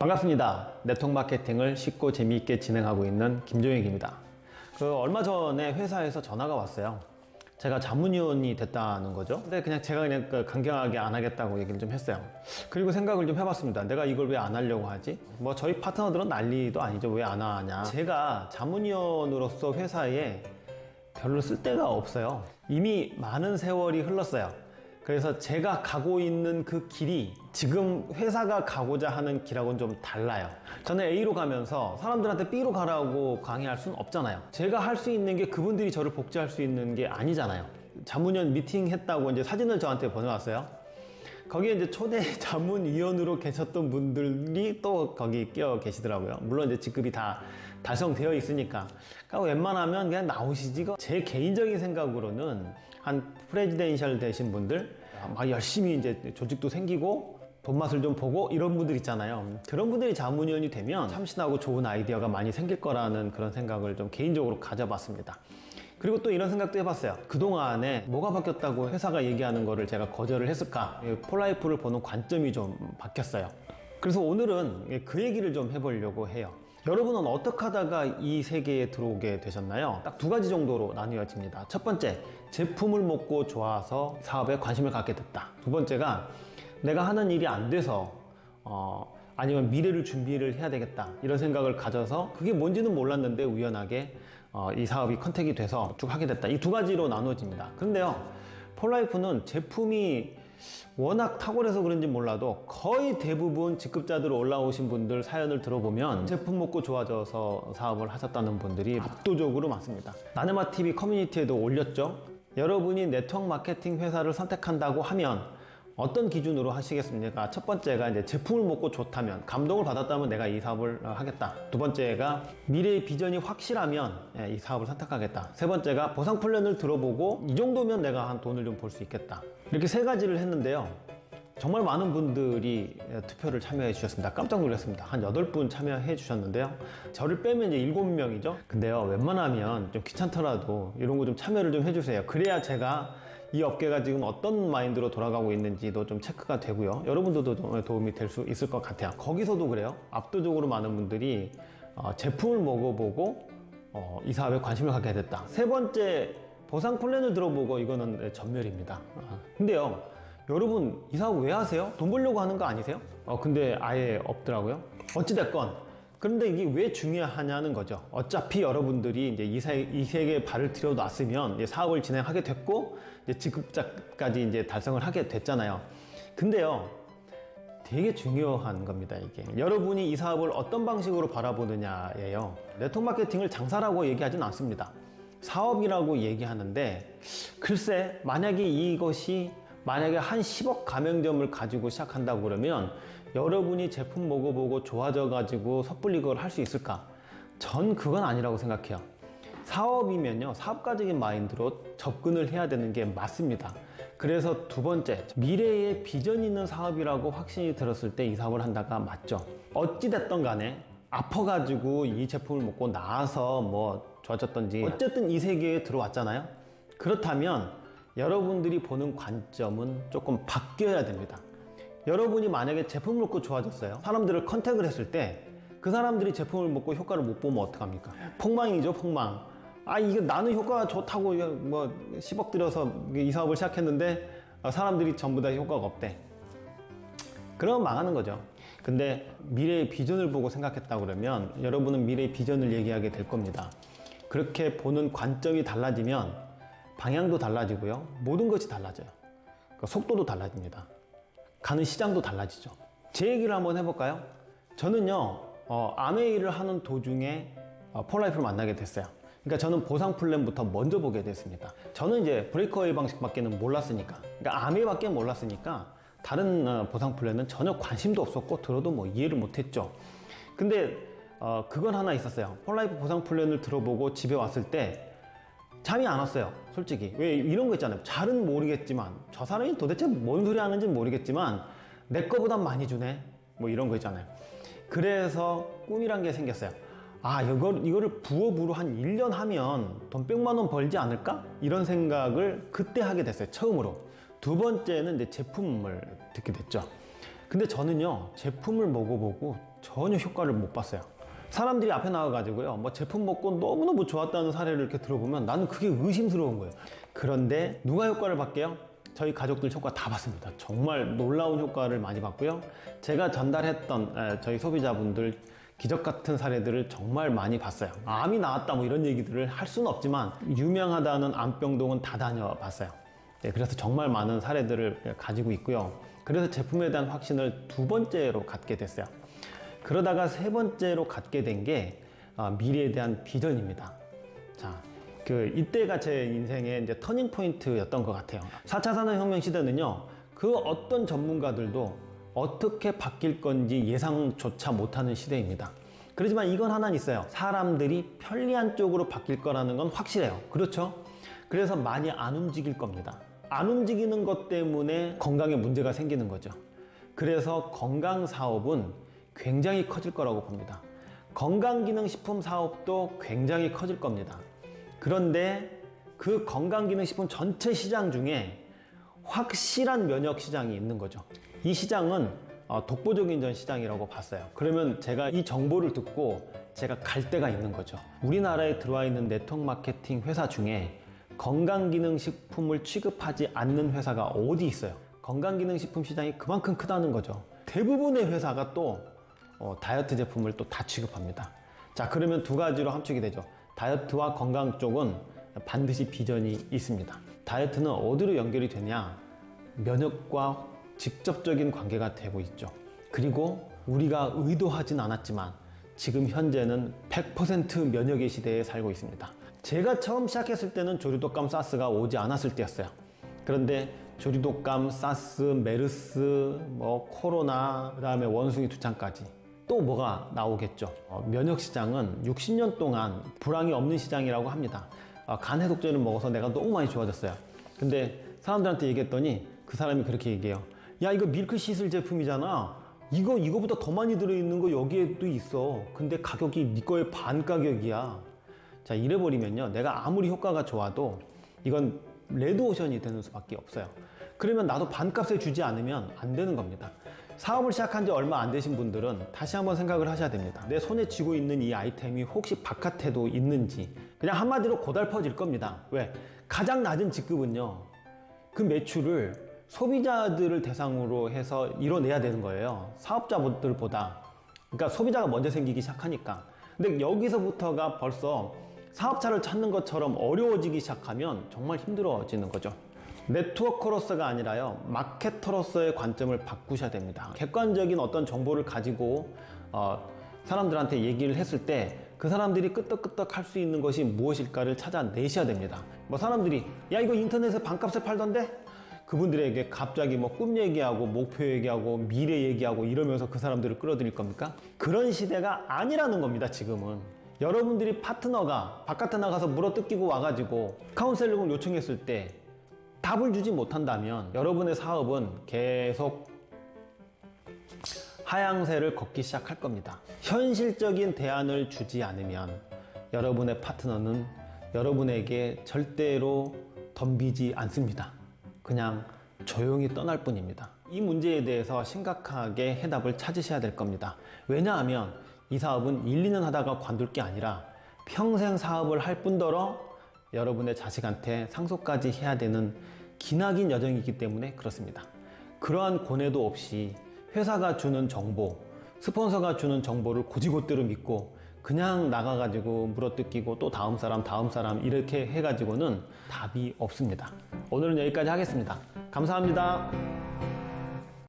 반갑습니다. 네트워크 마케팅을 쉽고 재미있게 진행하고 있는 김종익입니다. 얼마 전에 회사에서 전화가 왔어요. 제가 자문위원이 됐다는 거죠. 근데 제가 그냥 강경하게 안 하겠다고 얘기를 좀 했어요. 그리고 생각을 좀 해봤습니다. 내가 이걸 왜 안 하려고 하지? 저희 파트너들은 난리도 아니죠. 왜 안 하냐? 제가 자문위원으로서 회사에 별로 쓸데가 없어요. 이미 많은 세월이 흘렀어요. 그래서 제가 가고 있는 그 길이 지금 회사가 가고자 하는 길하고는 좀 달라요. 저는 A로 가면서 사람들한테 B로 가라고 강의할 수는 없잖아요. 제가 할 수 있는 게 그분들이 저를 복제할 수 있는 게 아니잖아요. 자문위원 미팅 했다고 이제 사진을 저한테 보내왔어요. 거기에 이제 초대 자문위원으로 계셨던 분들이 또 거기 끼어 계시더라고요. 물론 이제 직급이 다 달성되어 있으니까. 그러니까 웬만하면 그냥 나오시지. 제 개인적인 생각으로는 한 프레지덴셜 되신 분들, 막 열심히 이제 조직도 생기고 돈 맛을 좀 보고 이런 분들 있잖아요. 그런 분들이 자문위원이 되면 참신하고 좋은 아이디어가 많이 생길 거라는 그런 생각을 좀 개인적으로 가져봤습니다. 그리고 또 이런 생각도 해봤어요. 그동안에 뭐가 바뀌었다고 회사가 얘기하는 거를 제가 거절을 했을까? 폴라이프를 보는 관점이 좀 바뀌었어요. 그래서 오늘은 그 얘기를 좀 해보려고 해요. 여러분은 어떻게 하다가 이 세계에 들어오게 되셨나요? 딱 두 가지 정도로 나뉘어집니다. 첫 번째, 제품을 먹고 좋아서 사업에 관심을 갖게 됐다. 두 번째가 내가 하는 일이 안 돼서 아니면 미래를 준비를 해야 되겠다 이런 생각을 가져서 그게 뭔지는 몰랐는데 우연하게 이 사업이 컨택이 돼서 쭉 하게 됐다. 이 두 가지로 나누어집니다. 그런데요, 폴라이프는 제품이 워낙 탁월해서 그런지 몰라도 거의 대부분 직급자들 올라오신 분들 사연을 들어보면 제품 먹고 좋아져서 사업을 하셨다는 분들이 압도적으로 많습니다. 나네마TV 커뮤니티에도 올렸죠. 여러분이 네트워크 마케팅 회사를 선택한다고 하면 어떤 기준으로 하시겠습니까? 첫 번째가 이제 제품을 먹고 좋다면, 감동을 받았다면 내가 이 사업을 하겠다. 두 번째가 미래의 비전이 확실하면 이 사업을 선택하겠다. 세 번째가 보상 플랜을 들어보고 이 정도면 내가 한 돈을 좀 벌 수 있겠다. 이렇게 세 가지를 했는데요. 정말 많은 분들이 투표를 참여해 주셨습니다. 깜짝 놀랐습니다. 한 8분 참여해 주셨는데요. 저를 빼면 이제 7명이죠. 근데요, 웬만하면 좀 귀찮더라도 이런 거 좀 참여를 좀 해주세요. 그래야 제가 이 업계가 지금 어떤 마인드로 돌아가고 있는지도 좀 체크가 되고요. 여러분들도 좀 도움이 될 수 있을 것 같아요. 거기서도 그래요. 압도적으로 많은 분들이 제품을 먹어보고 이 사업에 관심을 갖게 됐다. 세 번째, 보상 플랜을 들어보고 이거는 전멸입니다. 근데요, 여러분 이 사업 왜 하세요? 돈 벌려고 하는 거 아니세요? 근데 아예 없더라고요. 어찌됐건 그런데 이게 왜 중요하냐는 거죠. 어차피 여러분들이 이제 이 세계에 발을 들여놨으면 이제 사업을 진행하게 됐고 이제 직급자까지 이제 달성을 하게 됐잖아요. 근데요, 되게 중요한 겁니다. 이게 여러분이 이 사업을 어떤 방식으로 바라보느냐예요. 네트워크 마케팅을 장사라고 얘기하진 않습니다. 사업이라고 얘기하는데, 글쎄 만약에 이것이 만약에 한 10억 가맹점을 가지고 시작한다고 그러면 여러분이 제품 먹어보고 좋아져 가지고 섣불리 그걸 할 수 있을까? 전 그건 아니라고 생각해요. 사업이면요, 사업가적인 마인드로 접근을 해야 되는 게 맞습니다. 그래서 두 번째, 미래에 비전 있는 사업이라고 확신이 들었을 때 이 사업을 한다가 맞죠. 어찌됐던 간에 아파가지고 이 제품을 먹고 나아서 좋아졌던지 어쨌든 이 세계에 들어왔잖아요. 그렇다면 여러분들이 보는 관점은 조금 바뀌어야 됩니다. 여러분이 만약에 제품을 먹고 좋아졌어요. 사람들을 컨택을 했을 때 그 사람들이 제품을 먹고 효과를 못 보면 어떡합니까? 폭망이죠, 폭망. 이게 나는 효과가 좋다고 10억 들여서 이 사업을 시작했는데 사람들이 전부 다 효과가 없대. 그러면 망하는 거죠. 근데 미래의 비전을 보고 생각했다 그러면 여러분은 미래의 비전을 얘기하게 될 겁니다. 그렇게 보는 관점이 달라지면 방향도 달라지고요. 모든 것이 달라져요. 속도도 달라집니다. 가는 시장도 달라지죠. 제 얘기를 한번 해볼까요? 저는요, 아메이를 하는 도중에 폴라이프를 만나게 됐어요. 그러니까 저는 보상 플랜부터 먼저 보게 됐습니다. 저는 이제 브레이크어웨이 방식밖에는 몰랐으니까, 그러니까 아메이밖에 몰랐으니까 다른 보상 플랜은 전혀 관심도 없었고 들어도 이해를 못했죠. 근데 그건 하나 있었어요. 폴라이프 보상 플랜을 들어보고 집에 왔을 때 잠이 안 왔어요, 솔직히. 왜 이런 거 있잖아요. 잘은 모르겠지만 저 사람이 도대체 뭔 소리 하는지 모르겠지만 내 거보단 많이 주네, 이런 거 있잖아요. 그래서 꿈이란 게 생겼어요. 이거를 부업으로 한 1년 하면 돈 100만 원 벌지 않을까? 이런 생각을 그때 하게 됐어요, 처음으로. 두 번째는 이제 제품을 듣게 됐죠. 근데 저는요, 제품을 먹어보고 전혀 효과를 못 봤어요. 사람들이 앞에 나와가지고요, 뭐 제품 먹고 너무너무 좋았다는 사례를 이렇게 들어보면 나는 그게 의심스러운 거예요. 그런데 누가 효과를 봤게요? 저희 가족들 효과 다 봤습니다. 정말 놀라운 효과를 많이 봤고요. 제가 전달했던 저희 소비자분들 기적 같은 사례들을 정말 많이 봤어요. 암이 나왔다 뭐 이런 얘기들을 할 수는 없지만 유명하다는 암병동은 다 다녀봤어요. 네, 그래서 정말 많은 사례들을 가지고 있고요. 그래서 제품에 대한 확신을 두 번째로 갖게 됐어요. 그러다가 세 번째로 갖게 된 게 미래에 대한 비전입니다. 자, 이때가 제 인생의 이제 터닝 포인트였던 것 같아요. 4차 산업혁명 시대는요, 그 어떤 전문가들도 어떻게 바뀔 건지 예상조차 못하는 시대입니다. 그렇지만 이건 하나는 있어요. 사람들이 편리한 쪽으로 바뀔 거라는 건 확실해요. 그렇죠? 그래서 많이 안 움직일 겁니다. 안 움직이는 것 때문에 건강에 문제가 생기는 거죠. 그래서 건강 사업은 굉장히 커질 거라고 봅니다. 건강기능식품 사업도 굉장히 커질 겁니다. 그런데 그 건강기능식품 전체 시장 중에 확실한 면역 시장이 있는 거죠. 이 시장은 독보적인 전 시장이라고 봤어요. 그러면 제가 이 정보를 듣고 제가 갈 데가 있는 거죠. 우리나라에 들어와 있는 네트워크 마케팅 회사 중에 건강기능식품을 취급하지 않는 회사가 어디 있어요? 건강기능식품 시장이 그만큼 크다는 거죠. 대부분의 회사가 또 다이어트 제품을 또 다 취급합니다. 자, 그러면 두 가지로 함축이 되죠. 다이어트와 건강 쪽은 반드시 비전이 있습니다. 다이어트는 어디로 연결이 되냐? 면역과 직접적인 관계가 되고 있죠. 그리고 우리가 의도하진 않았지만 지금 현재는 100% 면역의 시대에 살고 있습니다. 제가 처음 시작했을 때는 조류독감, 사스가 오지 않았을 때였어요. 그런데 조류독감, 사스, 메르스, 코로나, 그 다음에 원숭이 두창까지 또 뭐가 나오겠죠. 면역 시장은 60년 동안 불황이 없는 시장이라고 합니다. 간 해독제를 먹어서 내가 너무 많이 좋아졌어요. 근데 사람들한테 얘기했더니 그 사람이 그렇게 얘기해요. 야, 이거 밀크 시슬 제품이잖아. 이거보다 더 많이 들어있는 거 여기에도 있어. 근데 가격이 네 거의 반 가격이야. 자, 이래버리면요, 내가 아무리 효과가 좋아도 이건 레드오션이 되는 수밖에 없어요. 그러면 나도 반값에 주지 않으면 안 되는 겁니다. 사업을 시작한 지 얼마 안 되신 분들은 다시 한번 생각을 하셔야 됩니다. 내 손에 쥐고 있는 이 아이템이 혹시 바깥에도 있는지. 그냥 한마디로 고달퍼질 겁니다. 왜? 가장 낮은 직급은요, 그 매출을 소비자들을 대상으로 해서 이뤄내야 되는 거예요. 사업자들보다. 그러니까 소비자가 먼저 생기기 시작하니까. 근데 여기서부터가 벌써 사업자를 찾는 것처럼 어려워지기 시작하면 정말 힘들어지는 거죠. 네트워커로서가 아니라요, 마케터로서의 관점을 바꾸셔야 됩니다. 객관적인 어떤 정보를 가지고 사람들한테 얘기를 했을 때 그 사람들이 끄떡끄떡 할 수 있는 것이 무엇일까를 찾아내셔야 됩니다. 사람들이 야, 이거 인터넷에 반값에 팔던데? 그분들에게 갑자기 꿈 얘기하고 목표 얘기하고 미래 얘기하고 이러면서 그 사람들을 끌어들일 겁니까? 그런 시대가 아니라는 겁니다. 지금은 여러분들이 파트너가 바깥에 나가서 물어뜯기고 와가지고 카운셀링을 요청했을 때 답을 주지 못한다면 여러분의 사업은 계속 하향세를 걷기 시작할 겁니다. 현실적인 대안을 주지 않으면 여러분의 파트너는 여러분에게 절대로 덤비지 않습니다. 그냥 조용히 떠날 뿐입니다. 이 문제에 대해서 심각하게 해답을 찾으셔야 될 겁니다. 왜냐하면 이 사업은 1, 2년 하다가 관둘 게 아니라 평생 사업을 할 뿐더러 여러분의 자식한테 상속까지 해야 되는 기나긴 여정이기 때문에 그렇습니다. 그러한 고뇌도 없이 회사가 주는 정보, 스폰서가 주는 정보를 곧이곧대로 믿고 그냥 나가가지고 물어뜯기고 또 다음 사람 이렇게 해가지고는 답이 없습니다. 오늘은 여기까지 하겠습니다. 감사합니다.